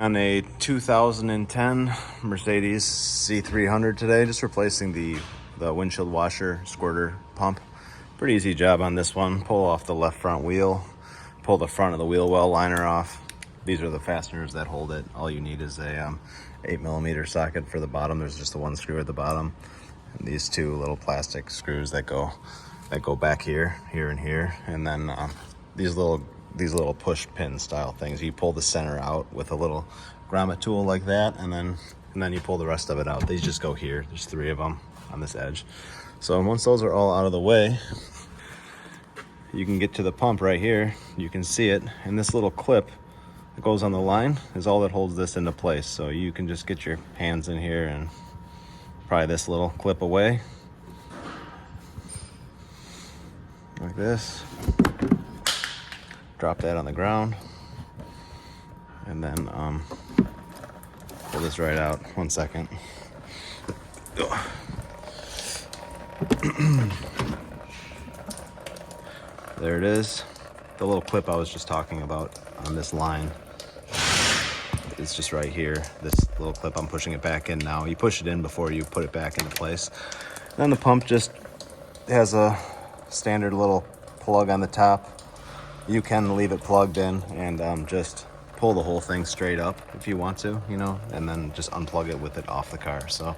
On a 2010 Mercedes C300 today, just replacing the windshield washer squirter pump. Pretty easy job on this one. Pull off the left front wheel, pull the front of the wheel well liner off. These are the fasteners that hold it. All you need is a 8mm socket for the bottom. There's just the one screw at the bottom, and these two little plastic screws that go back here, and here, and then these little push pin style things. You pull the center out with a little grommet tool like that, and then you pull the rest of it out. These just go here. There's 3 of them on this edge. So once those are all out of the way, you can get to the pump right here. You can see it, and this little clip that goes on the line is all that holds this into place. So you can just get your hands in here and pry this little clip away like this. Drop that on the ground, and then pull this right out. 1 second. There it is. The little clip I was just talking about on this line, it's just right here. This little clip, I'm pushing it back in now. You push it in before you put it back into place. Then the pump just has a standard little plug on the top. You can leave it plugged in and just pull the whole thing straight up if you want to, and then just unplug it with it off the car. So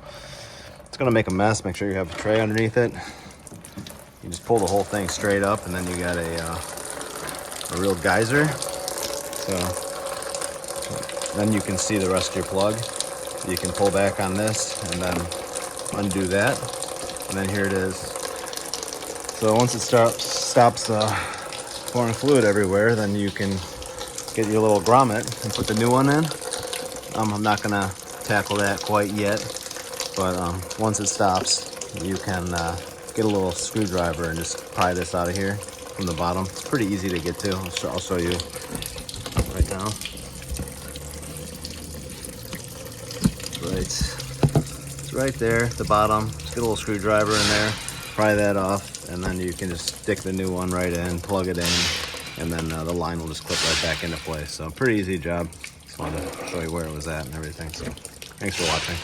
it's gonna make a mess. Make sure you have a tray underneath it. You just pull the whole thing straight up, and then you got a real geyser. So then you can see the rest of your plug. You can pull back on this and then undo that, and then here it is. So once it stops pouring fluid everywhere, then you can get your little grommet and put the new one in. I'm not gonna tackle that quite yet, but once it stops, you can get a little screwdriver and just pry this out of here from the bottom. It's pretty easy to get to. I'll show you right now. It's right there at the bottom. Just get a little screwdriver in there, pry that off, and then you can just stick the new one right in, plug it in, and then the line will just clip right back into place. So pretty easy job. Just wanted to show you where it was at and everything. So thanks for watching.